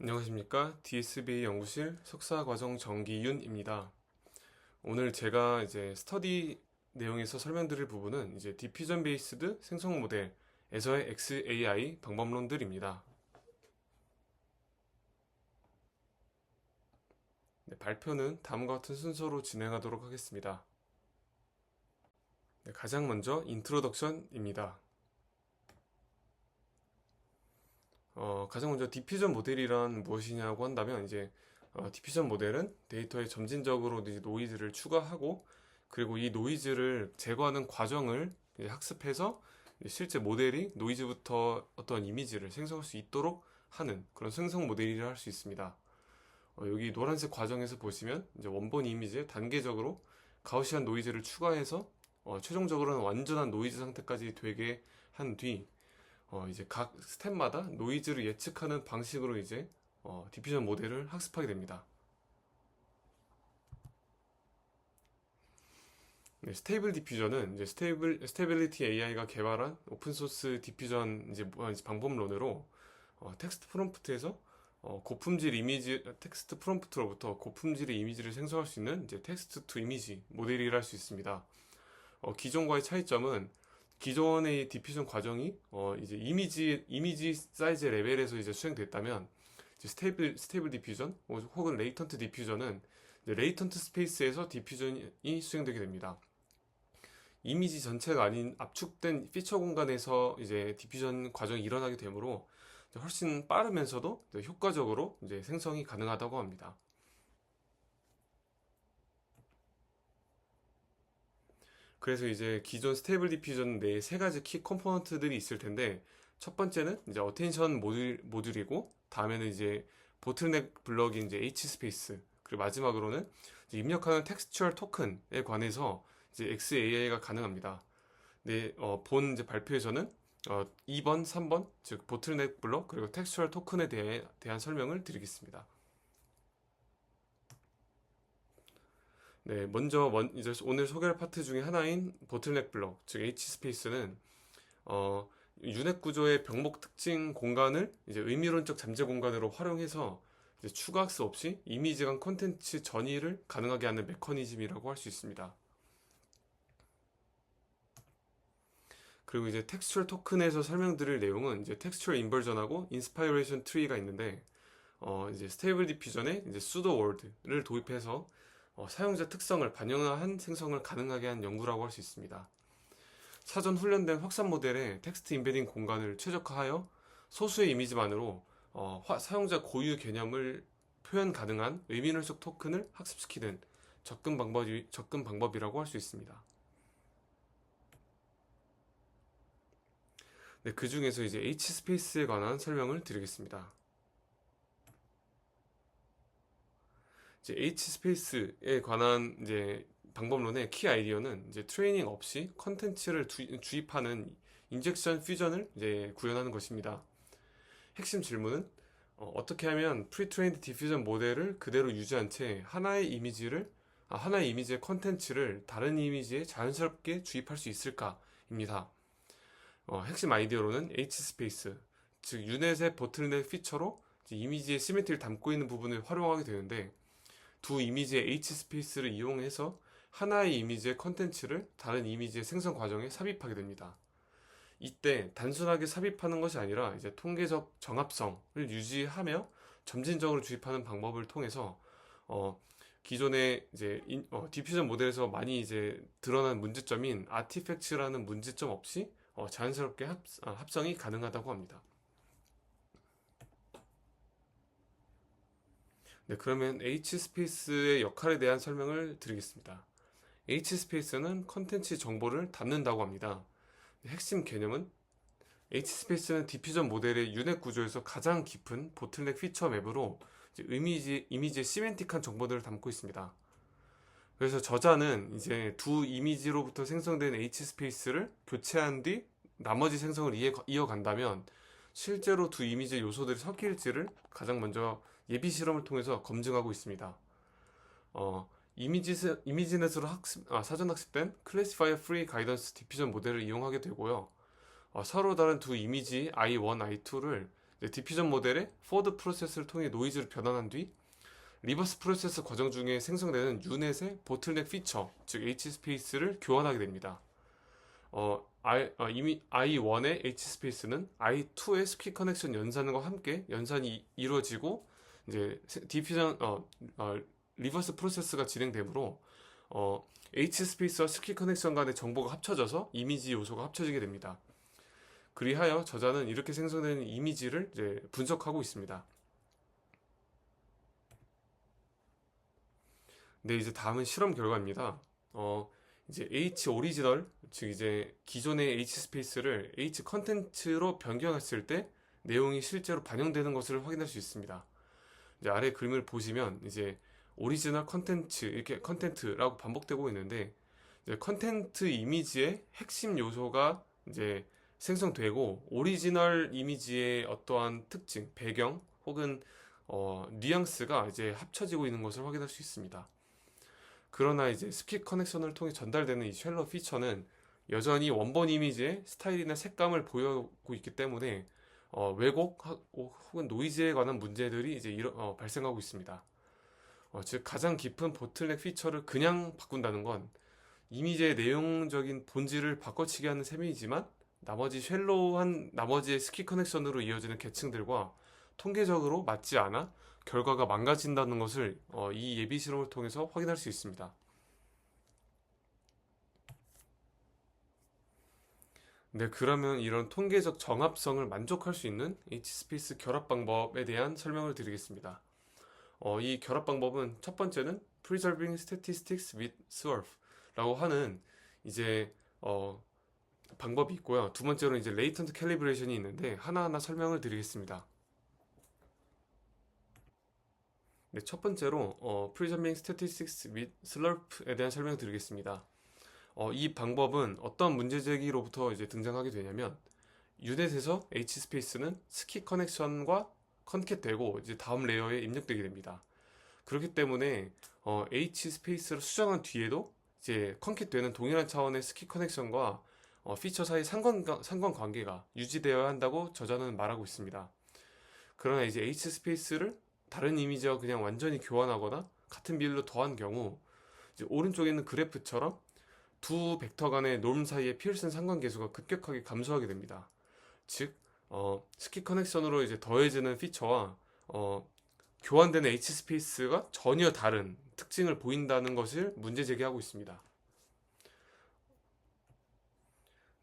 안녕하십니까? DSBA 연구실 석사과정 정기윤입니다. 오늘 제가 이제 스터디 내용에서 설명드릴 부분은 이제 디퓨전 베이스드 생성 모델에서의 XAI 방법론들입니다. 네, 발표는 다음과 같은 순서로 진행하도록 하겠습니다. 네, 가장 먼저 인트로덕션입니다. 가장 먼저 디퓨전 모델이란 무엇이냐고 한다면 이제 디퓨전 모델은 데이터에 점진적으로 이제 노이즈를 추가하고 그리고 이 노이즈를 제거하는 과정을 이제 학습해서 이제 실제 모델이 노이즈부터 어떤 이미지를 생성할 수 있도록 하는 그런 생성 모델이라 할 수 있습니다. 여기 노란색 과정에서 보시면 이제 원본 이미지에 단계적으로 가우시안 노이즈를 추가해서 최종적으로는 완전한 노이즈 상태까지 되게 한 뒤 이제 각 스텝마다 노이즈를 예측하는 방식으로 이제 디퓨전 모델을 학습하게 됩니다. 네, 스테이블 디퓨전은 이제 스테빌리티 AI가 개발한 오픈소스 디퓨전 이제 방법론으로 텍스트 프롬프트에서 고품질 이미지 텍스트 프롬프트로부터 고품질의 이미지를 생성할 수 있는 이제 텍스트 투 이미지 모델이라 할 수 있습니다. 기존과의 차이점은 기존의 디퓨전 과정이 이제 이미지 사이즈 레벨에서 이제 수행됐다면 이제 스테이블 디퓨전 혹은 레이턴트 디퓨전은 레이턴트 스페이스에서 디퓨전이 수행되게 됩니다. 이미지 전체가 아닌 압축된 피처 공간에서 이제 디퓨전 과정이 일어나게 되므로 훨씬 빠르면서도 효과적으로 이제 생성이 가능하다고 합니다. 그래서 이제 기존 스테이블 디퓨전 내에 세 가지 키 컴포넌트들이 있을 텐데 첫 번째는 이제 어텐션 모듈이고 다음에는 이제 보틀넥 블럭인 이제 H 스페이스 그리고 마지막으로는 이제 입력하는 텍스처얼 토큰에 관해서 이제 XAI가 가능합니다. 네, 본 이제 발표에서는 2번, 3번 즉 보틀넥 블럭 그리고 텍스처얼 토큰에 대한 설명을 드리겠습니다. 네, 먼저 이제 오늘 소개할 파트 중에 하나인 보틀넥 블럭, 즉 H 스페이스는 유넷 구조의 병목 특징 공간을 이제 의미론적 잠재 공간으로 활용해서 이제 추가 학습 없이 이미지 간 콘텐츠 전이를 가능하게 하는 메커니즘이라고 할 수 있습니다. 그리고 이제 텍스처얼 토큰에서 설명드릴 내용은 이제 텍스처얼 인버전하고 인스파이레이션 트리가 있는데 이제 스테이블 디퓨전에 이제 수도 월드를 도입해서 사용자 특성을 반영한 생성을 가능하게 한 연구라고 할 수 있습니다. 사전 훈련된 확산 모델의 텍스트 인베딩 공간을 최적화하여 소수의 이미지만으로 사용자 고유 개념을 표현 가능한 의미론적 토큰을 학습시키는 접근 방법이라고 할 수 있습니다. 네, 그 중에서 이제 H 스페이스에 관한 설명을 드리겠습니다. 이제 H 스페이스에 관한 이제 방법론의 키 아이디어는 이제 트레이닝 없이 컨텐츠를 주입하는 인젝션 퓨전을 이제 구현하는 것입니다. 핵심 질문은 어떻게 하면 프리트레인드 디퓨전 모델을 그대로 유지한 채 하나의 이미지의 컨텐츠를 다른 이미지에 자연스럽게 주입할 수 있을까입니다. 핵심 아이디어로는 H 스페이스, 즉 유넷의 보틀넥 피처로 이미지의 시메트리를 담고 있는 부분을 활용하게 되는데 두 이미지의 H 스페이스를 이용해서 하나의 이미지의 컨텐츠를 다른 이미지의 생성 과정에 삽입하게 됩니다. 이때 단순하게 삽입하는 것이 아니라 이제 통계적 정합성을 유지하며 점진적으로 주입하는 방법을 통해서 기존의 이제 디퓨전 모델에서 많이 이제 드러난 문제점인 아티팩츠라는 문제점 없이 자연스럽게 합성이 가능하다고 합니다. 네, 그러면 H스페이스의 역할에 대한 설명을 드리겠습니다. H스페이스는 컨텐츠 정보를 담는다고 합니다. 핵심 개념은 H스페이스는 디퓨전 모델의 유넷 구조에서 가장 깊은 보틀넥 피처 맵으로 이미지의 시멘틱한 정보들을 담고 있습니다. 그래서 저자는 이제 두 이미지로부터 생성된 H스페이스를 교체한 뒤 나머지 생성을 이어간다면 실제로 두 이미지의 요소들이 섞일지를 가장 먼저 예비 실험을 통해서 검증하고 있습니다. 이미지넷으로 사전 학습된 클래시파이어 프리 가이던스 디퓨전 모델을 이용하게 되고요. 서로 다른 두 이미지 i1, i2를 디퓨전 모델의 포워드 프로세스를 통해 노이즈를 변환한 뒤 리버스 프로세스 과정 중에 생성되는 유넷의 보틀넥 피처, 즉 H스페이스를 교환하게 됩니다. 이미 I1의 H스페이스는 I2의 스키 커넥션 연산과 함께 연산이 이루어지고 이제 디퓨전 리버스 프로세스가 진행되므로 H스페이스와 스키 커넥션 간의 정보가 합쳐져서 이미지 요소가 합쳐지게 됩니다. 그리하여 저자는 이렇게 생성되는 이미지를 이제 분석하고 있습니다. 네, 이제 다음은 실험 결과입니다. 이제 H 오리지널, 즉 이제 기존의 H 스페이스를 H 컨텐츠로 변경했을 때 내용이 실제로 반영되는 것을 확인할 수 있습니다. 이제 아래 그림을 보시면 이제 오리지널 컨텐츠, 이렇게 컨텐츠라고 반복되고 있는데 이제 컨텐츠 이미지의 핵심 요소가 이제 생성되고 오리지널 이미지의 어떠한 특징, 배경 혹은 뉘앙스가 이제 합쳐지고 있는 것을 확인할 수 있습니다. 그러나 이제 스킵 커넥션을 통해 전달되는 이 쉘러 피처는 여전히 원본 이미지의 스타일이나 색감을 보여주고 있기 때문에 왜곡 혹은 노이즈에 관한 문제들이 이제 발생하고 있습니다. 즉 가장 깊은 보틀넥 피처를 그냥 바꾼다는 건 이미지의 내용적인 본질을 바꿔치기 하는 셈이지만 나머지 쉘로우한 나머지의 스킵 커넥션으로 이어지는 계층들과 통계적으로 맞지 않아 결과가 망가진다는 것을 이 예비 실험을 통해서 확인할 수 있습니다. 네, 그러면 이런 통계적 정합성을 만족할 수 있는 H스페이스 결합 방법에 대한 설명을 드리겠습니다. 이 결합 방법은 첫 번째는 Preserving Statistics with Swerve라고 하는 이제 방법이 있고요. 두 번째로 이제 Latent Calibration이 있는데 하나하나 설명을 드리겠습니다. 네, 첫 번째로 Preserving Statistics with Slurp에 대한 설명을 드리겠습니다. 이 방법은 어떤 문제 제기로부터 이제 등장하게 되냐면 유넷에서 H스페이스는 스키 커넥션과 컨캣되고 이제 다음 레이어에 입력되게 됩니다. 그렇기 때문에 H스페이스를 수정한 뒤에도 이제 컨캣되는 동일한 차원의 스키 커넥션과 피처 사이 상관관계가 유지되어야 한다고 저자는 말하고 있습니다. 그러나 이제 H스페이스를 다른 이미지와 그냥 완전히 교환하거나 같은 비율로 더한 경우 이제 오른쪽에 있는 그래프처럼 두 벡터 간의 놀m 사이의 피어슨 상관계수가 급격하게 감소하게 됩니다. 즉 스키 커넥션으로 이제 더해지는 피처와 교환되는 H 스페이스가 전혀 다른 특징을 보인다는 것을 문제 제기하고 있습니다.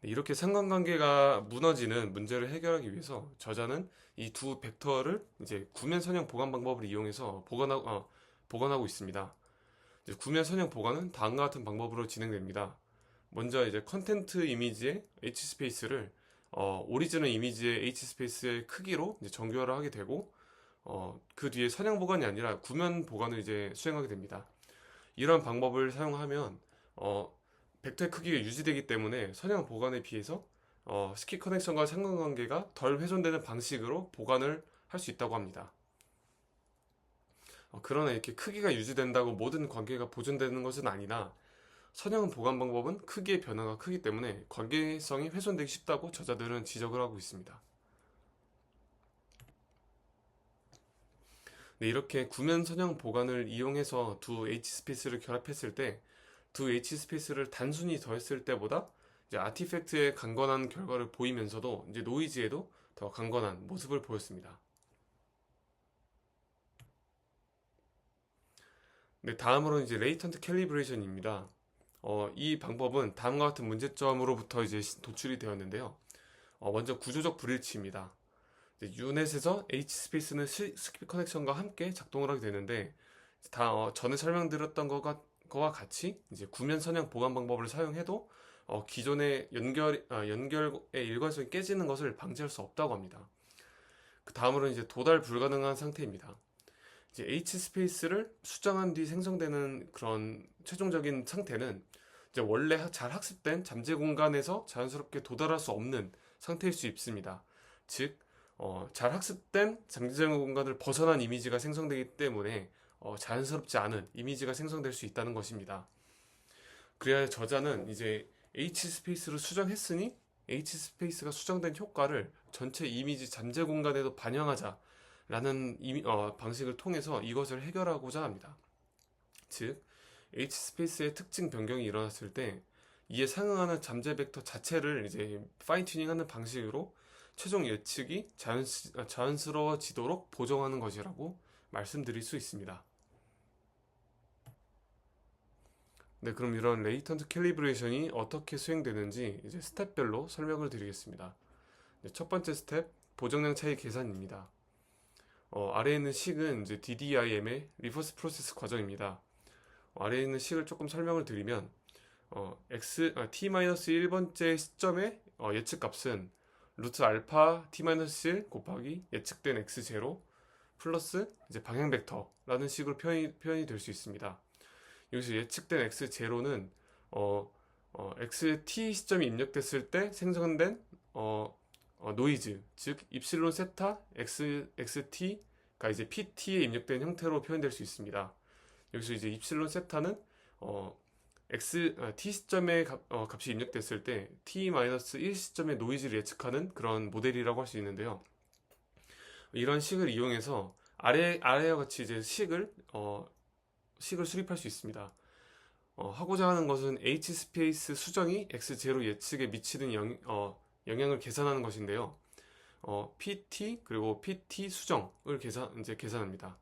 이렇게 상관관계가 무너지는 문제를 해결하기 위해서 저자는 이 두 벡터를 이제 구면 선형 보관 방법을 이용해서 보관하고 있습니다. 이제 구면 선형 보관은 다음과 같은 방법으로 진행됩니다. 먼저 이제 컨텐트 이미지의 H 스페이스를 오리지널 이미지의 H 스페이스의 크기로 이제 정교화를 하게 되고 그 뒤에 선형 보관이 아니라 구면 보관을 이제 수행하게 됩니다. 이런 방법을 사용하면 벡터의 크기가 유지되기 때문에 선형 보관에 비해서 스키 커넥션과 상관관계가 덜 훼손되는 방식으로 보관을 할 수 있다고 합니다. 그러나 이렇게 크기가 유지된다고 모든 관계가 보존되는 것은 아니라 선형 보관 방법은 크기의 변화가 크기 때문에 관계성이 훼손되기 쉽다고 저자들은 지적을 하고 있습니다. 네, 이렇게 구면 선형 보관을 이용해서 두 H스페이스를 결합했을 때 두 H스페이스를 단순히 더했을 때보다 이제 아티팩트의 강건한 결과를 보이면서도 이제 노이즈에도 더 강건한 모습을 보였습니다. 네, 다음으로는 이제 레이턴트 캘리브레이션입니다. 이 방법은 다음과 같은 문제점으로부터 이제 도출이 되었는데요. 먼저 구조적 불일치입니다. 유넷에서 H 스페이스는 스킵 커넥션과 함께 작동을 하게 되는데 전에 설명드렸던 거와 같이 이제 구면 선형 보관 방법을 사용해도 기존의 연결의 일관성이 깨지는 것을 방지할 수 없다고 합니다. 그 다음으로는 이제 도달 불가능한 상태입니다. 이제 H 스페이스를 수정한 뒤 생성되는 그런 최종적인 상태는 이제 원래 잘 학습된 잠재 공간에서 자연스럽게 도달할 수 없는 상태일 수 있습니다. 즉, 잘 학습된 잠재 공간을 벗어난 이미지가 생성되기 때문에 자연스럽지 않은 이미지가 생성될 수 있다는 것입니다. 그래야 저자는 이제 H 스페이스를 수정했으니 H스페이스가 수정된 효과를 전체 이미지 잠재 공간에도 반영하자라는 방식을 통해서 이것을 해결하고자 합니다. 즉, H스페이스의 특징 변경이 일어났을 때 이에 상응하는 잠재 벡터 자체를 이제 파인 튜닝하는 방식으로 최종 예측이 자연스러워지도록 보정하는 것이라고 말씀드릴 수 있습니다. 네, 그럼 이런 레이턴트 캘리브레이션이 어떻게 수행되는지 이제 스텝별로 설명을 드리겠습니다. 네, 첫 번째 스텝, 보정량 차이 계산입니다. 아래에 있는 식은 이제 DDIM의 리버스 프로세스 과정입니다. 아래에 있는 식을 조금 설명을 드리면 t-1번째 시점의 예측값은 루트 알파 t-1 곱하기 예측된 x0 플러스 이제 방향 벡터라는 식으로 표현이 될 수 있습니다. 여기서 예측된 x0는 xt 시점이 입력됐을 때 생성된 노이즈, 즉 입실론 세타 xt가 이제 pt에 입력된 형태로 표현될 수 있습니다. 여기서 이제 입실론 세타는 t 시점의 값이 입력됐을 때 t-1 시점의 노이즈를 예측하는 그런 모델이라고 할 수 있는데요. 이런 식을 이용해서 아래와 같이 이제 식을 수립할 수 있습니다. 하고자 하는 것은 H스페이스 수정이 X0 예측에 미치는 영향을 계산하는 것인데요. PT 그리고 PT 수정을 계산합니다.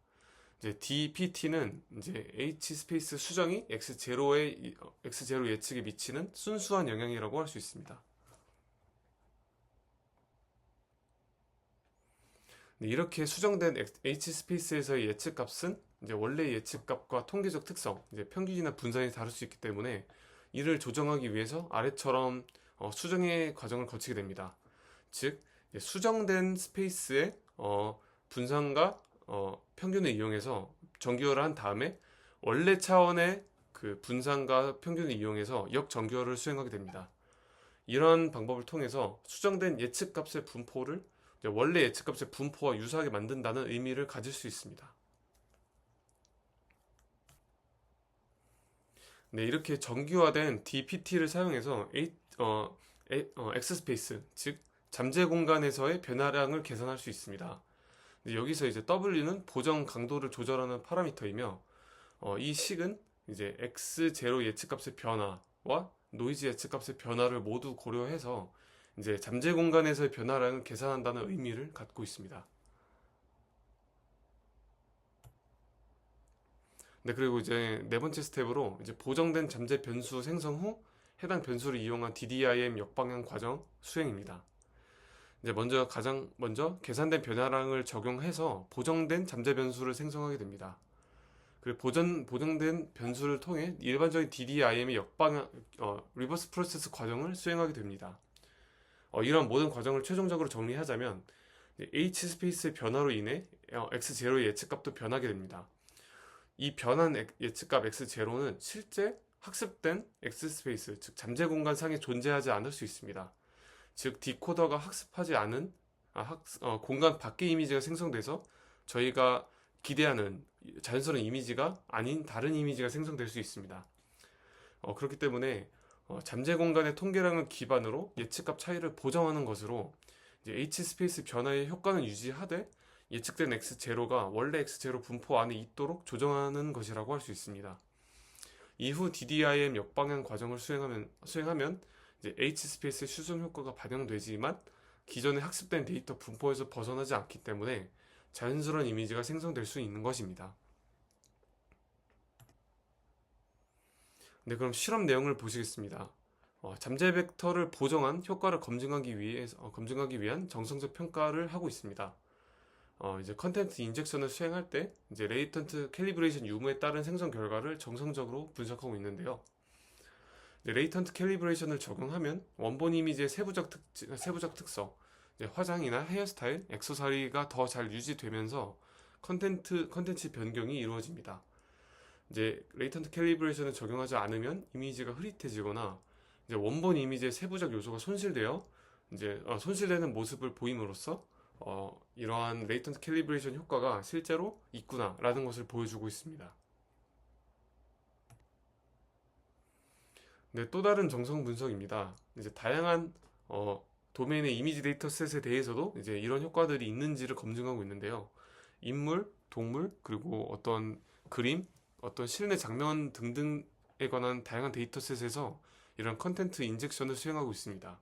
이제 DPT는 이제 H스페이스 수정이 X0 예측에 미치는 순수한 영향이라고 할 수 있습니다. 네, 이렇게 수정된 H스페이스에서의 예측값은 이제 원래 예측값과 통계적 특성, 이제 평균이나 분산이 다를 수 있기 때문에 이를 조정하기 위해서 아래처럼 수정의 과정을 거치게 됩니다. 즉, 수정된 스페이스의 분산과 평균을 이용해서 정규어를 한 다음에 원래 차원의 그 분산과 평균을 이용해서 역정규어를 수행하게 됩니다. 이런 방법을 통해서 수정된 예측값의 분포를 원래 예측값의 분포와 유사하게 만든다는 의미를 가질 수 있습니다. 네, 이렇게 정규화된 DPT를 사용해서 X스페이스, 즉 잠재 공간에서의 변화량을 계산할 수 있습니다. 여기서 이제 W는 보정 강도를 조절하는 파라미터이며 이 식은 이제 X0 예측값의 변화와 노이즈 예측값의 변화를 모두 고려해서 이제 잠재 공간에서의 변화량을 계산한다는 의미를 갖고 있습니다. 네, 그리고 이제 네 번째 스텝으로 이제 보정된 잠재 변수 생성 후 해당 변수를 이용한 DDIM 역방향 과정 수행입니다. 이제 가장 먼저 계산된 변화량을 적용해서 보정된 잠재 변수를 생성하게 됩니다. 그리고 보정된 변수를 통해 일반적인 DDIM의 역방향 리버스 프로세스 과정을 수행하게 됩니다. 이런 모든 과정을 최종적으로 정리하자면 H 스페이스의 변화로 인해 X0의 예측값도 변하게 됩니다. 이 변한 예측값 X0는 실제 학습된 X 스페이스, 즉 잠재 공간 상에 존재하지 않을 수 있습니다. 즉 디코더가 학습하지 않은 공간 밖의 이미지가 생성돼서 저희가 기대하는 자연스러운 이미지가 아닌 다른 이미지가 생성될 수 있습니다. 그렇기 때문에 잠재 공간의 통계량을 기반으로 예측값 차이를 보정하는 것으로 이제 H 스페이스 변화의 효과는 유지하되 예측된 X0가 원래 X0 분포 안에 있도록 조정하는 것이라고 할 수 있습니다. 이후 DDIM 역방향 과정을 수행하면 이제 H 스페이스의 수정 효과가 반영되지만 기존에 학습된 데이터 분포에서 벗어나지 않기 때문에 자연스러운 이미지가 생성될 수 있는 것입니다. 네, 그럼 실험 내용을 보시겠습니다. 잠재 벡터를 보정한 효과를 검증하기 위한 정성적 평가를 하고 있습니다. 이제 컨텐츠 인젝션을 수행할 때 이제 레이턴트 캘리브레이션 유무에 따른 생성 결과를 정성적으로 분석하고 있는데요. 레이턴트 캘리브레이션을 적용하면 원본 이미지의 세부적 특성, 화장이나 헤어스타일, 액세서리가 더 잘 유지되면서 컨텐츠 변경이 이루어집니다. 이제 레이턴트 캘리브레이션을 적용하지 않으면 이미지가 흐릿해지거나 이제 원본 이미지의 세부적 요소가 손실되어 이제 손실되는 모습을 보임으로써 이러한 레이턴트 캘리브레이션 효과가 실제로 있구나라는 것을 보여주고 있습니다. 네, 또 다른 정성 분석입니다. 이제 다양한 도메인의 이미지 데이터셋에 대해서도 이제 이런 효과들이 있는지를 검증하고 있는데요. 인물, 동물, 그리고 어떤 그림, 어떤 실내 장면 등등에 관한 다양한 데이터셋에서 이런 컨텐츠 인젝션을 수행하고 있습니다.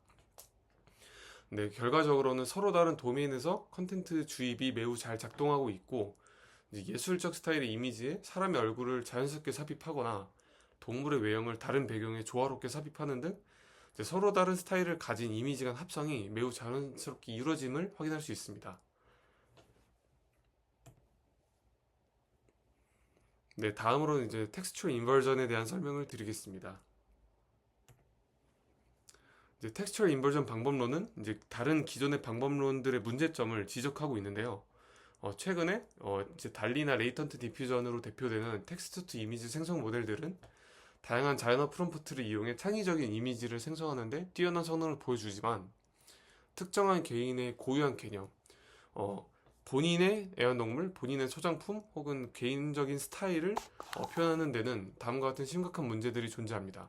네, 결과적으로는 서로 다른 도메인에서 컨텐츠 주입이 매우 잘 작동하고 있고, 이제 예술적 스타일의 이미지에 사람의 얼굴을 자연스럽게 삽입하거나 동물의 외형을 다른 배경에 조화롭게 삽입하는 등 이제 서로 다른 스타일을 가진 이미지 간 합성이 매우 자연스럽게 이루어짐을 확인할 수 있습니다. 네, 다음으로는 이제 텍스처 인버전에 대한 설명을 드리겠습니다. 이제 텍스처 인버전 방법론은 이제 다른 기존의 방법론들의 문제점을 지적하고 있는데요. 최근에 이제 달리나 레이턴트 디퓨전으로 대표되는 텍스트 투 이미지 생성 모델들은 다양한 자연어 프롬프트를 이용해 창의적인 이미지를 생성하는데 뛰어난 성능을 보여주지만 특정한 개인의 고유한 개념, 어, 본인의 애완동물, 본인의 소장품 혹은 개인적인 스타일을 표현하는 데는 다음과 같은 심각한 문제들이 존재합니다.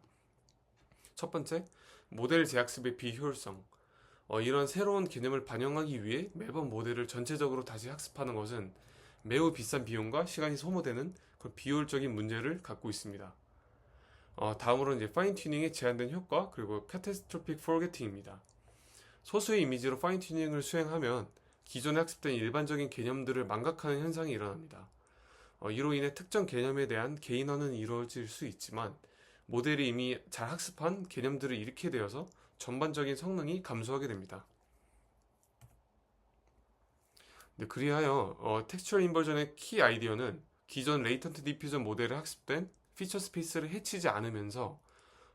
첫 번째, 모델 재학습의 비효율성. 이런 새로운 개념을 반영하기 위해 매번 모델을 전체적으로 다시 학습하는 것은 매우 비싼 비용과 시간이 소모되는 그런 비효율적인 문제를 갖고 있습니다. 다음으로는 이제 파인 튜닝의 제한된 효과 그리고 catastrophic forgetting입니다. 소수의 이미지로 파인 튜닝을 수행하면 기존에 학습된 일반적인 개념들을 망각하는 현상이 일어납니다. 이로 인해 특정 개념에 대한 개인화는 이루어질 수 있지만 모델이 이미 잘 학습한 개념들을 잃게 되어서 전반적인 성능이 감소하게 됩니다. 네, 그리하여 텍스처 인버전의 키 아이디어는 기존 레이턴트 디퓨전 모델에 학습된 피처 스페이스를 해치지 않으면서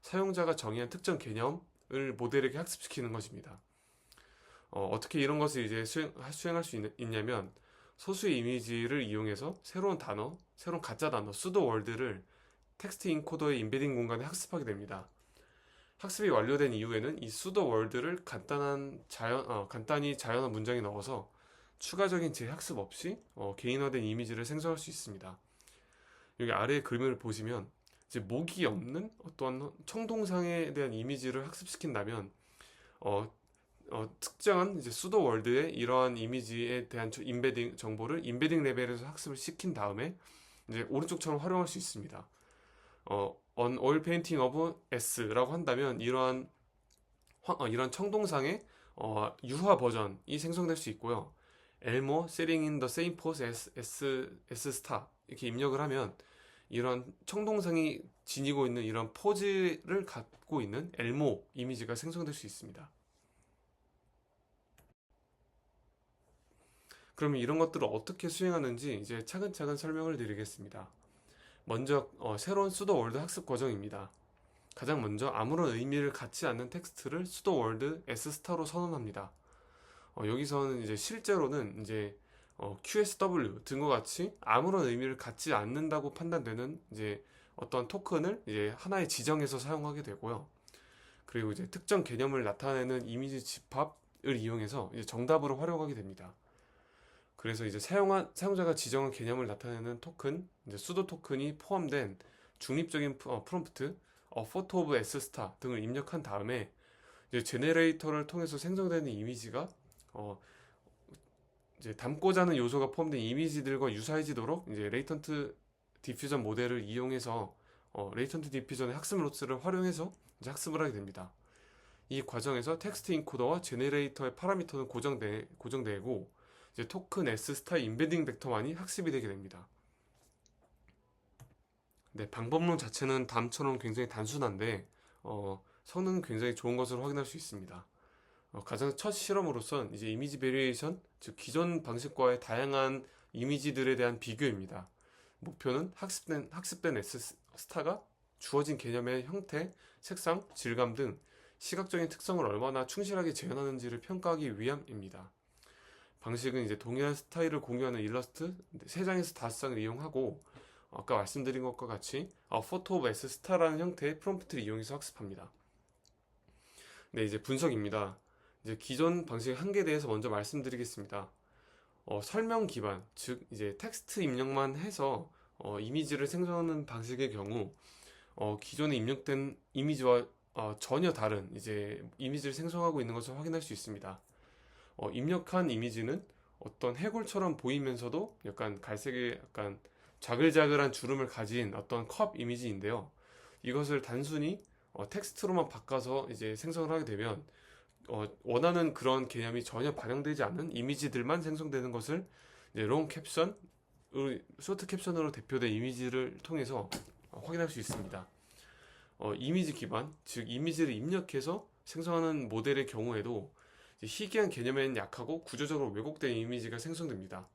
사용자가 정의한 특정 개념을 모델에게 학습시키는 것입니다. 어떻게 이런 것을 이제 수행할 수 있냐면 소수의 이미지를 이용해서 새로운 단어, 새로운 가짜 단어, 수도 월드를 텍스트 인코더의 인베딩 공간에 학습하게 됩니다. 학습이 완료된 이후에는 이 수도 월드를 간단히 자연어 문장에 넣어서 추가적인 재학습 없이 개인화된 이미지를 생성할 수 있습니다. 여기 아래의 그림을 보시면 이제 목이 없는 어떠한 청동상에 대한 이미지를 학습시킨다면 특정한 이제 수도 월드에 이러한 이미지에 대한 인베딩 정보를 인베딩 레벨에서 학습을 시킨 다음에 이제 오른쪽처럼 활용할 수 있습니다. on oil painting of S라고 한다면 이러한 청동상의 유화 버전이 생성될 수 있고요. 엘모 setting in the same pose as S star 이렇게 입력을 하면 이런 청동상이 지니고 있는 이런 포즈를 갖고 있는 엘모 이미지가 생성될 수 있습니다. 그러면 이런 것들을 어떻게 수행하는지 이제 차근차근 설명을 드리겠습니다. 먼저 새로운 수도 월드 학습 과정입니다. 가장 먼저 아무런 의미를 갖지 않는 텍스트를 수도 월드 S스타로 선언합니다. 여기서는 이제 실제로는 이제 QSW 등과 같이 아무런 의미를 갖지 않는다고 판단되는 이제 어떤 토큰을 이제 하나의 지정해서 사용하게 되고요. 그리고 이제 특정 개념을 나타내는 이미지 집합을 이용해서 이제 정답으로 활용하게 됩니다. 그래서 이제 사용자가 지정한 개념을 나타내는 토큰, 이제 수도 토큰이 포함된 중립적인 프롬프트, photo of S star 등을 입력한 다음에 이제 제네레이터를 통해서 생성되는 이미지가 이제 담고자 하는 요소가 포함된 이미지들과 유사해지도록 이제 레이턴트 디퓨전 모델을 이용해서 레이턴트 디퓨전의 학습 로스를 활용해서 이제 학습을 하게 됩니다. 이 과정에서 텍스트 인코더와 제네레이터의 파라미터는 고정되고 이제 토큰 S 스타 인베딩 벡터만이 학습이 되게 됩니다. 네, 방법론 자체는 다음처럼 굉장히 단순한데 성능은 굉장히 좋은 것으로 확인할 수 있습니다. 가장 첫 실험으로선 이제 이미지 베리에이션, 즉 기존 방식과의 다양한 이미지들에 대한 비교입니다. 목표는 학습된 S 스타가 주어진 개념의 형태, 색상, 질감 등 시각적인 특성을 얼마나 충실하게 재현하는지를 평가하기 위함입니다. 방식은 이제 동일한 스타일을 공유하는 일러스트 3장에서 5장을 이용하고 아까 말씀드린 것과 같이 photo of S star라는 형태의 프롬프트를 이용해서 학습합니다. 네, 이제 분석입니다. 이제 기존 방식의 한계에 대해서 먼저 말씀드리겠습니다. 설명 기반, 즉 이제 텍스트 입력만 해서 이미지를 생성하는 방식의 경우 기존에 입력된 이미지와 전혀 다른 이제 이미지를 생성하고 있는 것을 확인할 수 있습니다. 입력한 이미지는 어떤 해골처럼 보이면서도 약간 갈색의 약간 자글자글한 주름을 가진 어떤 컵 이미지인데요. 이것을 단순히 텍스트로만 바꿔서 이제 생성을 하게 되면 원하는 그런 개념이 전혀 반영되지 않은 이미지들만 생성되는 것을 이제 롱 캡션, 쇼트 캡션으로 대표된 이미지를 통해서 확인할 수 있습니다. 이미지 기반, 즉 이미지를 입력해서 생성하는 모델의 경우에도 희귀한 개념에는 약하고 구조적으로 왜곡된 이미지가 생성됩니다.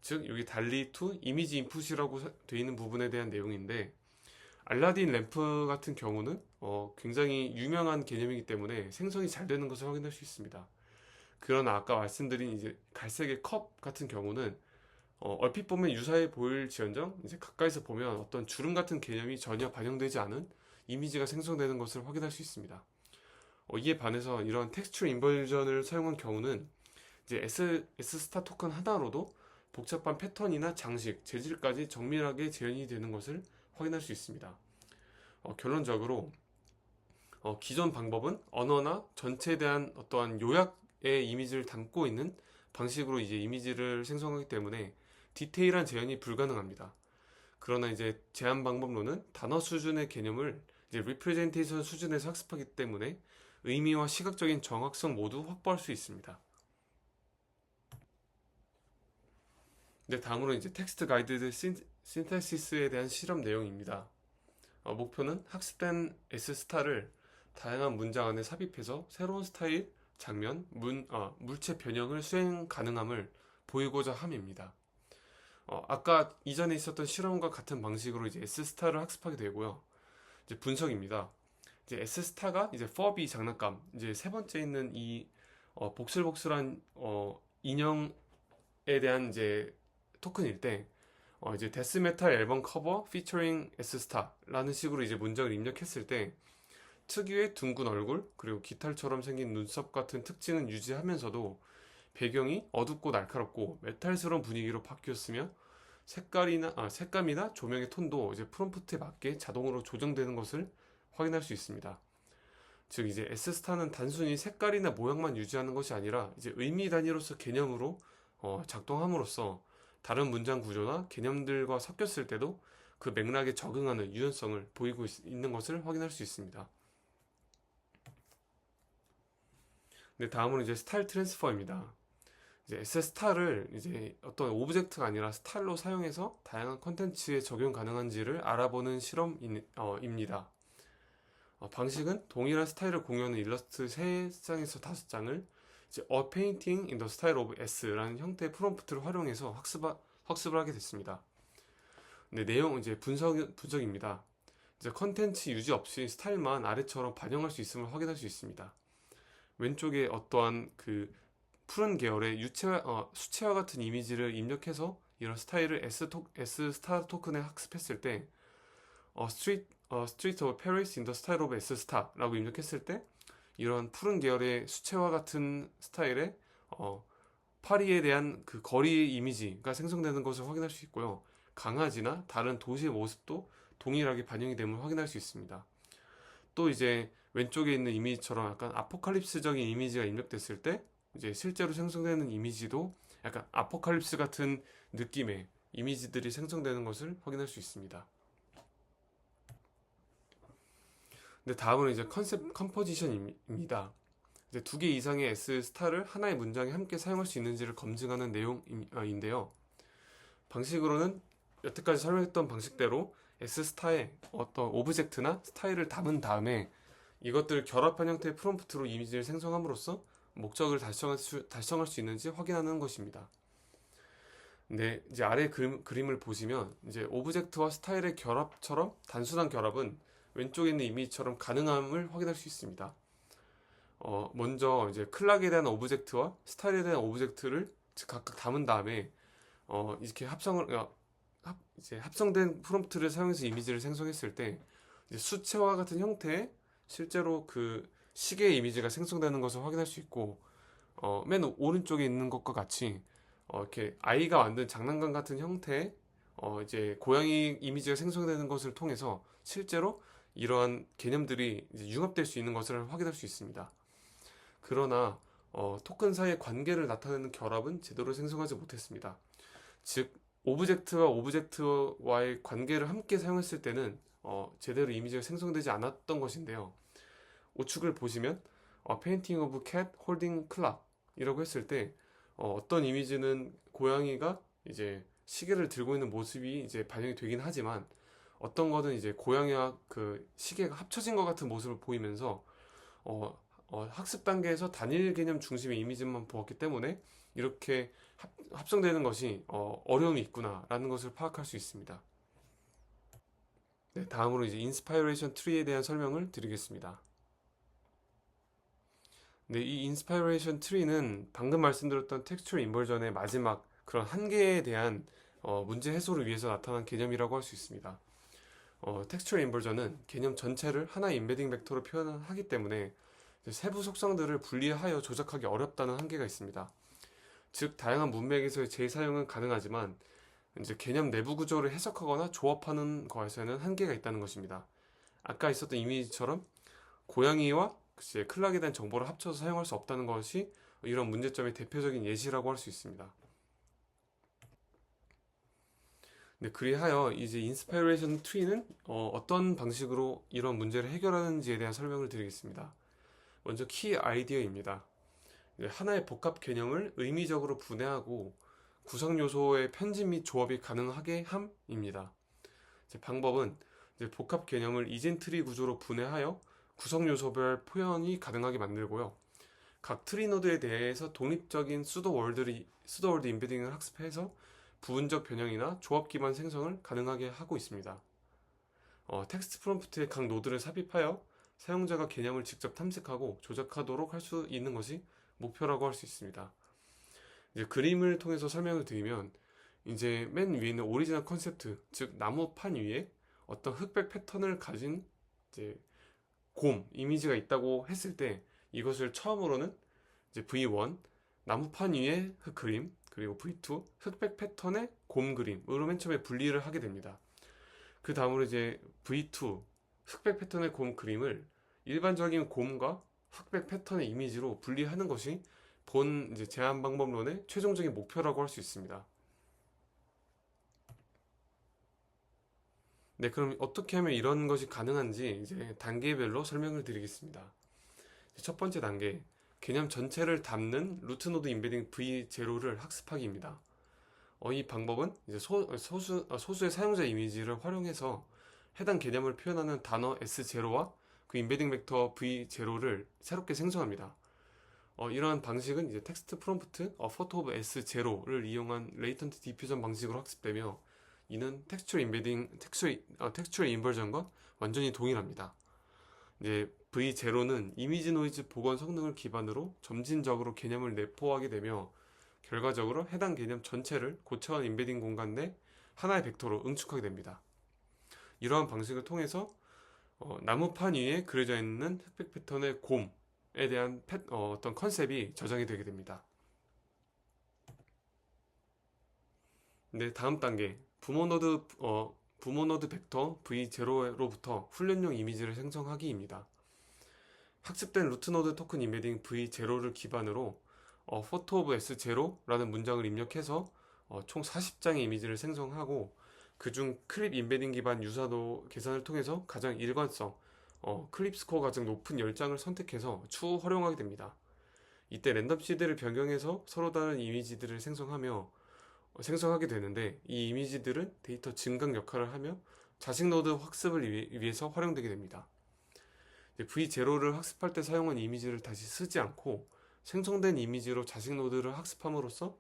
즉 여기 달리2 이미지 인풋이라고 되어 있는 부분에 대한 내용인데, 알라딘 램프 같은 경우는 굉장히 유명한 개념이기 때문에 생성이 잘 되는 것을 확인할 수 있습니다. 그러나 아까 말씀드린 이제 갈색의 컵 같은 경우는 얼핏 보면 유사해 보일지언정 이제 가까이서 보면 어떤 주름 같은 개념이 전혀 반영되지 않은 이미지가 생성되는 것을 확인할 수 있습니다. 이에 반해서 이런 텍스처 인버전을 사용한 경우는 이제 S스타 토큰 하나로도 복잡한 패턴이나 장식, 재질까지 정밀하게 재현이 되는 것을 확인할 수 있습니다. 결론적으로 기존 방법은 언어나 전체에 대한 어떠한 요약의 이미지를 담고 있는 방식으로 이제 이미지를 생성하기 때문에 디테일한 재현이 불가능합니다. 그러나 이제 제한 방법론은 단어 수준의 개념을 이제 리프레젠테이션 수준에서 학습하기 때문에 의미와 시각적인 정확성 모두 확보할 수 있습니다. 네, 다음으로 이제 텍스트 가이드드 신테시스에 대한 실험 내용입니다. 목표는 학습된 S스타를 다양한 문장 안에 삽입해서 새로운 스타일, 장면, 물체 변형을 수행 가능함을 보이고자 함입니다. 아까 이전에 있었던 실험과 같은 방식으로 이제 S스타를 학습하게 되고요. 이제 분석입니다. 이제 S스타가 이제 퍼비 장난감, 이제 세 번째 있는 이 복슬복슬한 인형에 대한 이제 토큰일 때 이제 데스메탈 앨범 커버 피처링 S스타라는 식으로 이제 문장을 입력했을 때 특유의 둥근 얼굴 그리고 깃털처럼 생긴 눈썹 같은 특징은 유지하면서도 배경이 어둡고 날카롭고 메탈스러운 분위기로 바뀌었으며 색감이나 조명의 톤도 이제 프롬프트에 맞게 자동으로 조정되는 것을 확인할 수 있습니다. 즉 이제 S스타는 단순히 색깔이나 모양만 유지하는 것이 아니라 이제 의미 단위로서 개념으로 작동함으로써 다른 문장 구조나 개념들과 섞였을 때도 그 맥락에 적응하는 유연성을 보이고 있는 것을 확인할 수 있습니다. 네, 다음으로 이제 스타일 트랜스퍼입니다. 이제 S스타를 이제 어떤 오브젝트가 아니라 스타일로 사용해서 다양한 컨텐츠에 적용 가능한지를 알아보는 실험입니다. 방식은 동일한 스타일을 공유하는 일러스트 3장에서 5장을 이제 A Painting in the Style of S라는 형태의 프롬프트를 활용해서 학습을 하게 됐습니다. 네, 내용 이제 분석입니다. 이제 컨텐츠 유지 없이 스타일만 아래처럼 반영할 수 있음을 확인할 수 있습니다. 왼쪽에 어떠한 그 푸른 계열의 수채화 같은 이미지를 입력해서 이런 스타일을 S스타 토큰에 학습했을 때 Street of Paris in the Style of S스타라고 입력했을 때 이런 푸른 계열의 수채화 같은 스타일의 파리에 대한 그 거리 이미지가 생성되는 것을 확인할 수 있고요. 강아지나 다른 도시의 모습도 동일하게 반영이 됨을 확인할 수 있습니다. 또 이제 왼쪽에 있는 이미지처럼 약간 아포칼립스적인 이미지가 입력됐을 때 이제 실제로 생성되는 이미지도 약간 아포칼립스 같은 느낌의 이미지들이 생성되는 것을 확인할 수 있습니다. 근데 다음은 이제 컨셉 컴포지션입니다. 이제 2개 이상의 S스타를 하나의 문장에 함께 사용할 수 있는지를 검증하는 내용인데요. 방식으로는 여태까지 설명했던 방식대로 S스타에 어떤 오브젝트나 스타일을 담은 다음에 이것들을 결합한 형태의 프롬프트로 이미지를 생성함으로써 목적을 달성할 수 있는지 확인하는 것입니다. 네, 이제 아래 그림을 보시면 이제 오브젝트와 스타일의 결합처럼 단순한 결합은 왼쪽에 있는 이미지처럼 가능함을 확인할 수 있습니다. 먼저 이제 클락에 대한 오브젝트와 스타일에 대한 오브젝트를 각각 담은 다음에 이렇게 합성된 프롬프트를 사용해서 이미지를 생성했을 때 이제 수채화 같은 형태의 실제로 그 시계의 이미지가 생성되는 것을 확인할 수 있고 맨 오른쪽에 있는 것과 같이 이렇게 아이가 만든 장난감 같은 형태의 이제 고양이 이미지가 생성되는 것을 통해서 실제로 이러한 개념들이 이제 융합될 수 있는 것을 확인할 수 있습니다. 그러나 토큰 사이의 관계를 나타내는 결합은 제대로 생성하지 못했습니다. 즉, 오브젝트와 오브젝트와의 관계를 함께 사용했을 때는 제대로 이미지가 생성되지 않았던 것인데요. 우측을 보시면 painting of cat holding clock 이라고 했을 때 어떤 이미지는 고양이가 이제 시계를 들고 있는 모습이 이제 반영이 되긴 하지만 어떤 거는 이제 고양이와 그 시계가 합쳐진 것 같은 모습을 보이면서 학습 단계에서 단일 개념 중심의 이미지만 보았기 때문에 이렇게 합성되는 것이 어려움이 있구나라는 것을 파악할 수 있습니다. 네, 다음으로 이제 인스파이레이션 트리에 대한 설명을 드리겠습니다. 네, 이 인스파이레이션 트리는 방금 말씀드렸던 텍스처 인버전의 마지막 그런 한계에 대한 문제 해소를 위해서 나타난 개념이라고 할 수 있습니다. 텍스처 인버전은 개념 전체를 하나의 임베딩 벡터로 표현하기 때문에 세부 속성들을 분리하여 조작하기 어렵다는 한계가 있습니다. 즉, 다양한 문맥에서의 재사용은 가능하지만 이제 개념 내부 구조를 해석하거나 조합하는 것에는 한계가 있다는 것입니다. 아까 있었던 이미지처럼 고양이와 클락에 대한 정보를 합쳐서 사용할 수 없다는 것이 이런 문제점의 대표적인 예시라고 할 수 있습니다. 네, 그리하여 이제 인스파이레이션 트리는 어떤 방식으로 이런 문제를 해결하는지에 대한 설명을 드리겠습니다. 먼저 키 아이디어입니다. 하나의 복합 개념을 의미적으로 분해하고 구성 요소의 편집 및 조합이 가능하게 함입니다. 방법은 복합 개념을 이젠 트리 구조로 분해하여 구성 요소별 표현이 가능하게 만들고요. 각 트리 노드에 대해서 독립적인 수도 월드 임베딩을 학습해서 부분적 변형이나 조합 기반 생성을 가능하게 하고 있습니다. 텍스트 프롬프트에 각 노드를 삽입하여 사용자가 개념을 직접 탐색하고 조작하도록 할 수 있는 것이 목표라고 할 수 있습니다. 이제 그림을 통해서 설명을 드리면 이제 맨 위에 있는 오리지널 컨셉트, 즉 나무판 위에 어떤 흑백 패턴을 가진 이제 이미지가 있다고 했을 때 이것을 처음으로는 이제 V1 나무판 위에 흑 그림, 그리고 V2 흑백 패턴의 곰 그림으로 맨 처음에 분리를 하게 됩니다. 그 다음으로 이제 V2 흑백 패턴의 곰 그림을 일반적인 곰과 흑백 패턴의 이미지로 분리하는 것이 본 이제 제한 방법론의 최종적인 목표라고 할 수 있습니다. 네, 그럼 어떻게 하면 이런 것이 가능한지 이제 단계별로 설명을 드리겠습니다. 첫 번째 단계, 개념 전체를 담는 루트 노드 임베딩 V0를 학습하기입니다. 이 방법은 이제 소수의 사용자 이미지를 활용해서 해당 개념을 표현하는 단어 S0와 그 임베딩 벡터 V0를 새롭게 생성합니다. 이러한 방식은 이제 텍스트 프롬프트 photo of S0를 이용한 레이턴트 디퓨전 방식으로 학습되며 이는 텍스처 인버전과 완전히 동일합니다. 이제 V0는 이미지 노이즈 복원 성능을 기반으로 점진적으로 개념을 내포하게 되며 결과적으로 해당 개념 전체를 고차원 임베딩 공간 내 하나의 벡터로 응축하게 됩니다. 이러한 방식을 통해서 나무판 위에 그려져 있는 흑백 패턴의 곰에 대한 어떤 컨셉이 저장이 되게 됩니다. 네, 다음 단계 부모 노드 벡터 V0로부터 훈련용 이미지를 생성하기입니다. 학습된 루트 노드 토큰 임베딩 V0를 기반으로 photo of S0라는 문장을 입력해서 총 40장의 이미지를 생성하고 그중 클립 임베딩 기반 유사도 계산을 통해서 가장 일관성, 클립 스코어 가장 높은 10장을 선택해서 추후 활용하게 됩니다. 이때 랜덤 시드를 변경해서 서로 다른 이미지들을 생성하게 되는데 이 이미지들은 데이터 증강 역할을 하며 자식 노드 학습을 위해서 활용되게 됩니다. V0를 학습할 때 사용한 이미지를 다시 쓰지 않고 생성된 이미지로 자식 노드를 학습함으로써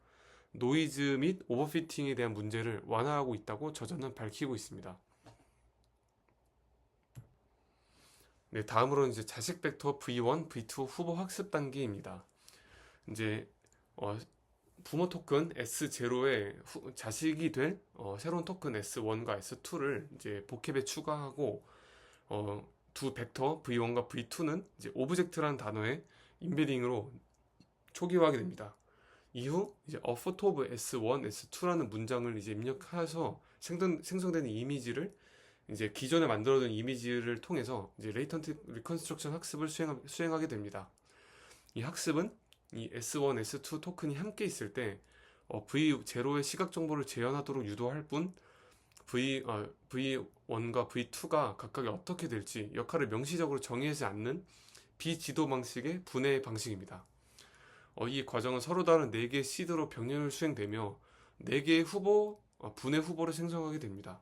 노이즈 및 오버피팅에 대한 문제를 완화하고 있다고 저자는 밝히고 있습니다. 네, 다음으로는 이제 자식 벡터 V1, V2 후보 학습 단계입니다. 이제 부모 토큰 S0에 자식이 될 새로운 토큰 S1과 S2를 이제 복합에 추가하고 두 벡터 V1과 V2는 이제 오브젝트라는 단어의 임베딩으로 초기화하게 됩니다. 이후 이제 photo of S1, S2라는 문장을 이제 입력해서 생성되는 이미지를 이제 기존에 만들어둔 이미지를 통해서 이제 레이턴트 리컨스트럭션 학습을 수행하게 됩니다. 이 학습은 이 S1, S2 토큰이 함께 있을 때 V0의 시각 정보를 재현하도록 유도할 뿐 V1과 V2가 각각 어떻게 될지 역할을 명시적으로 정의하지 않는 비지도 방식의 분해 방식입니다. 이 과정은 서로 다른 4개의 시드로 병렬 수행되며 4개의 분해 후보를 생성하게 됩니다.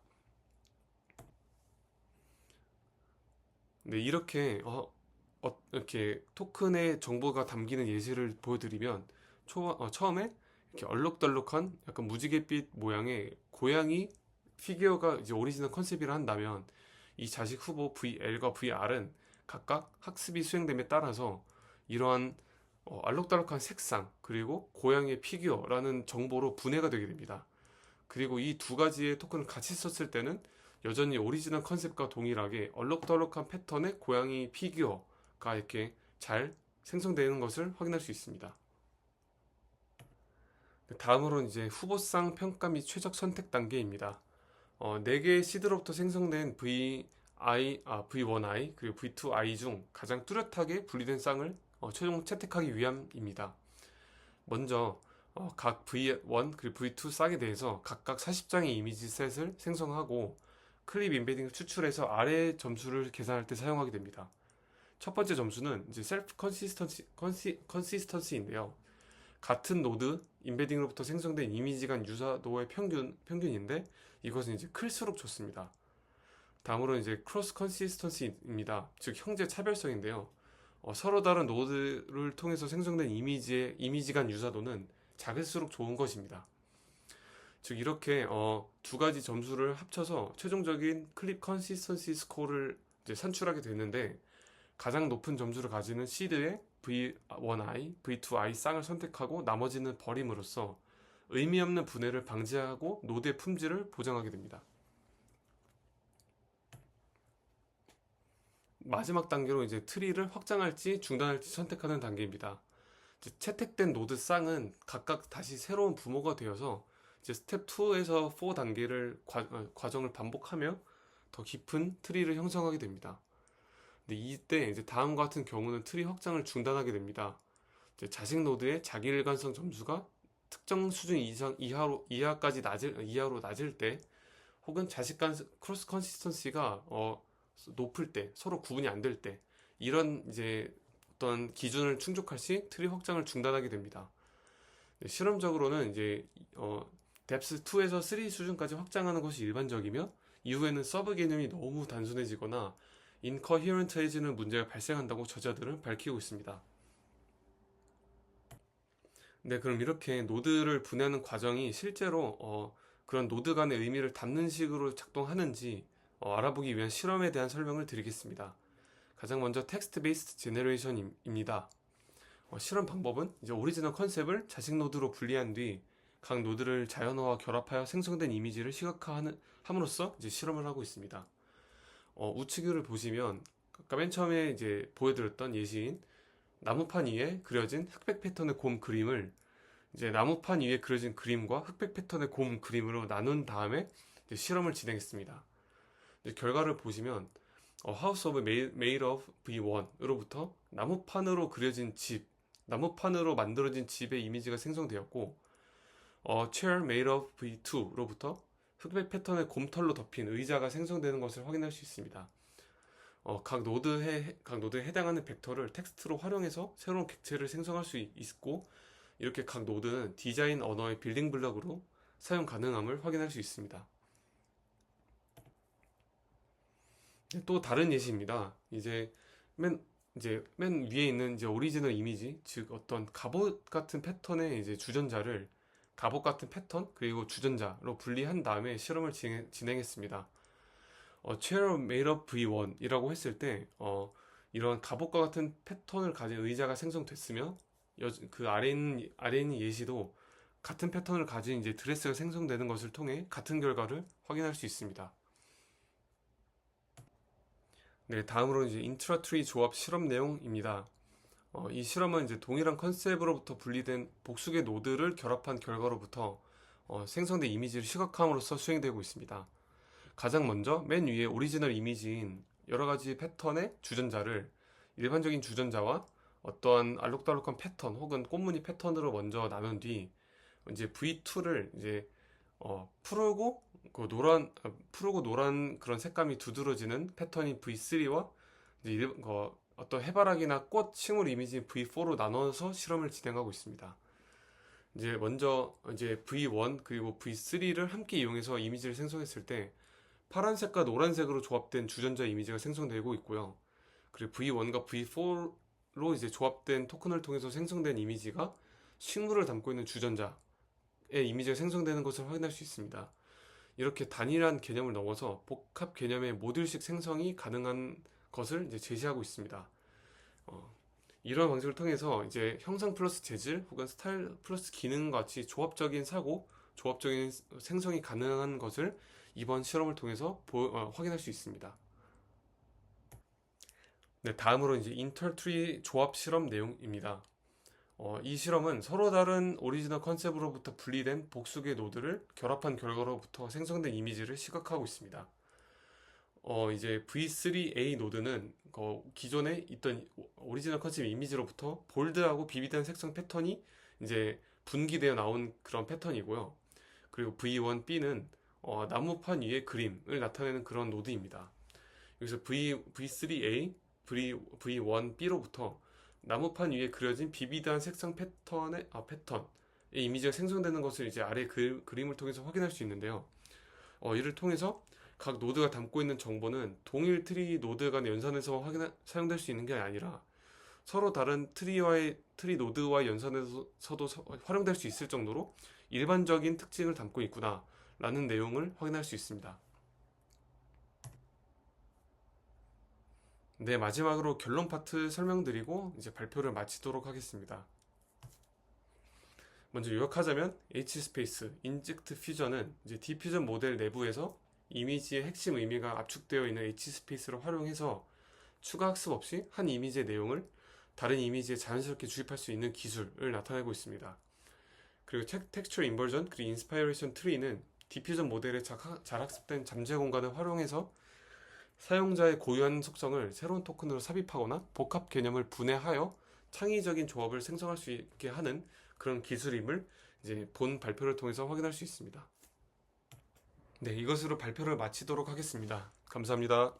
네, 이렇게 토큰의 정보가 담기는 예시를 보여드리면 처음에 이렇게 얼룩덜룩한 약간 무지갯빛 모양의 고양이 피규어가 이제 오리지널 컨셉이라 한다면 이 자식 후보 VL과 VR은 각각 학습이 수행됨에 따라서 이러한 알록달록한 색상 그리고 고양이의 피규어라는 정보로 분해가 되게 됩니다. 그리고 이 두 가지의 토큰을 같이 썼을 때는 여전히 오리지널 컨셉과 동일하게 얼룩덜룩한 패턴의 고양이 피규어가 이렇게 잘 생성되는 것을 확인할 수 있습니다. 다음으로는 이제 후보상 평가 및 최적 선택 단계입니다. 4개의 시드로부터 생성된 V1i 그리고 V2i 중 가장 뚜렷하게 분리된 쌍을 최종 채택하기 위함입니다. 먼저 각 V1 그리고 V2 쌍에 대해서 각각 40장의 이미지 셋을 생성하고 클립 임베딩을 추출해서 아래 점수를 계산할 때 사용하게 됩니다. 첫 번째 점수는 이제 셀프 컨시스턴시인데요. 같은 노드 임베딩으로부터 생성된 이미지 간 유사도의 평균인데 이것은 이제 클수록 좋습니다. 다음으로 이제 크로스 컨시스턴시입니다. 즉 형제 차별성인데요. 서로 다른 노드를 통해서 생성된 이미지 간 유사도는 작을수록 좋은 것입니다. 즉 이렇게 두 가지 점수를 합쳐서 최종적인 클립 컨시스턴시 스코어를 이제 산출하게 되는데 가장 높은 점수를 가지는 시드의 V1i, V2i 쌍을 선택하고 나머지는 버림으로써 의미 없는 분해를 방지하고 노드의 품질을 보장하게 됩니다. 마지막 단계로 이제 트리를 확장할지 중단할지 선택하는 단계입니다. 채택된 노드 쌍은 각각 다시 새로운 부모가 되어서 이제 스텝 2에서 4 단계를 과정을 반복하며 더 깊은 트리를 형성하게 됩니다. 근데 이때 이제 다음과 같은 경우는 트리 확장을 중단하게 됩니다. 이제 자식 노드의 자기 일관성 점수가 특정 수준 이하로 낮을 때, 혹은 자식 간 크로스 컨시스턴시가 높을 때, 서로 구분이 안 될 때, 이런 이제 어떤 기준을 충족할 시 트리 확장을 중단하게 됩니다. 실험적으로는 이제 뎁스 2에서 3 수준까지 확장하는 것이 일반적이며 이후에는 서브 개념이 너무 단순해지거나 인커히런트해지는 문제가 발생한다고 저자들은 밝히고 있습니다. 네, 그럼 이렇게 노드를 분해하는 과정이 실제로 그런 노드 간의 의미를 담는 식으로 작동하는지 알아보기 위한 실험에 대한 설명을 드리겠습니다. 가장 먼저 텍스트 베이스드 제너레이션입니다. 실험 방법은 이제 오리지널 컨셉을 자식 노드로 분리한 뒤 각 노드를 자연어와 결합하여 생성된 이미지를 시각화함으로써 이제 실험을 하고 있습니다. 우측을 보시면 아까 맨 처음에 이제 보여드렸던 예시인 나무판 위에 그려진 흑백 패턴의 곰 그림을 이제 나무판 위에 그려진 그림과 흑백 패턴의 곰 그림으로 나눈 다음에 이제 실험을 진행했습니다. 이제 결과를 보시면 House of Made of V1으로부터 나무판으로 만들어진 집의 이미지가 생성되었고, Chair Made of V2로부터 흑백 패턴의 곰털로 덮인 의자가 생성되는 것을 확인할 수 있습니다. 각 노드에 해당하는 벡터를 텍스트로 활용해서 새로운 객체를 생성할 수 있고, 이렇게 각 노드는 디자인 언어의 빌딩 블럭으로 사용 가능함을 확인할 수 있습니다. 또 다른 예시입니다. 맨 위에 있는 이제 오리지널 이미지, 즉 어떤 갑옷 같은 패턴의 이제 갑옷 같은 패턴 그리고 주전자로 분리한 다음에 실험을 진행했습니다. Chair Made of V1이라고 했을 때 이런 갑옷과 같은 패턴을 가진 의자가 생성됐으며 그 아래 있는 예시도 같은 패턴을 가진 이제 드레스가 생성되는 것을 통해 같은 결과를 확인할 수 있습니다. 네, 다음으로 이제 인트라트리 조합 실험 내용입니다. 이 실험은 이제 동일한 컨셉으로부터 분리된 복수의 노드를 결합한 결과로부터 생성된 이미지를 시각화함으로써 수행되고 있습니다. 가장 먼저 맨 위에 오리지널 이미지인 여러 가지 패턴의 주전자를 일반적인 주전자와 어떠한 알록달록한 패턴 혹은 꽃무늬 패턴으로 먼저 나눈 뒤 이제 V2를 이제 푸르고 푸르고 노란 그런 색감이 두드러지는 패턴인 V3와 이제 어떤 해바라기나 꽃 식물 이미지인 V4로 나눠서 실험을 진행하고 있습니다. 이제 먼저 이제 V1 그리고 V3를 함께 이용해서 이미지를 생성했을 때 파란색과 노란색으로 조합된 주전자 이미지가 생성되고 있고요. 그리고 V1과 V4로 이제 조합된 토큰을 통해서 생성된 이미지가 식물을 담고 있는 주전자의 이미지가 생성되는 것을 확인할 수 있습니다. 이렇게 단일한 개념을 넘어서 복합 개념의 모듈식 생성이 가능한 것을 이제 제시하고 있습니다. 이러한 방식을 통해서 이제 형상 플러스 재질 혹은 스타일 플러스 기능과 같이 조합적인 사고, 조합적인 생성이 가능한 것을 이번 실험을 통해서 확인할 수 있습니다. 네, 다음으로 이제 인터트리 조합 실험 내용입니다. 이 실험은 서로 다른 오리지널 컨셉으로부터 분리된 복수의 노드를 결합한 결과로부터 생성된 이미지를 시각화하고 있습니다. 이제 V3A 노드는 기존에 있던 오리지널 컨셉 이미지로부터 볼드하고 비비드한 색상 패턴이 이제 분기되어 나온 그런 패턴이고요. 그리고 V1B는 나무판 위의 그림을 나타내는 그런 노드입니다. 여기서 V3A, V1B로부터 나무판 위에 그려진 비비드한 색상 패턴의 이미지가 생성되는 것을 이제 아래 그림을 통해서 확인할 수 있는데요. 이를 통해서 각 노드가 담고 있는 정보는 동일 트리 노드 간 연산에서 사용될 수 있는 게 아니라 서로 다른 트리 노드와 연산에서도 활용될 수 있을 정도로 일반적인 특징을 담고 있구나 라는 내용을 확인할 수 있습니다. 네, 마지막으로 결론 파트 설명드리고 이제 발표를 마치도록 하겠습니다. 먼저 요약하자면 H스페이스 인젝트 퓨전은 이제 디퓨전 모델 내부에서 이미지의 핵심 의미가 압축되어 있는 H스페이스를 활용해서 추가 학습 없이 한 이미지의 내용을 다른 이미지에 자연스럽게 주입할 수 있는 기술을 나타내고 있습니다. 그리고 텍스처 인버전 그리고 인스파이레이션 트리는 디퓨전 모델의 잘 학습된 잠재 공간을 활용해서 사용자의 고유한 속성을 새로운 토큰으로 삽입하거나 복합 개념을 분해하여 창의적인 조합을 생성할 수 있게 하는 그런 기술임을 이제 본 발표를 통해서 확인할 수 있습니다. 네, 이것으로 발표를 마치도록 하겠습니다. 감사합니다.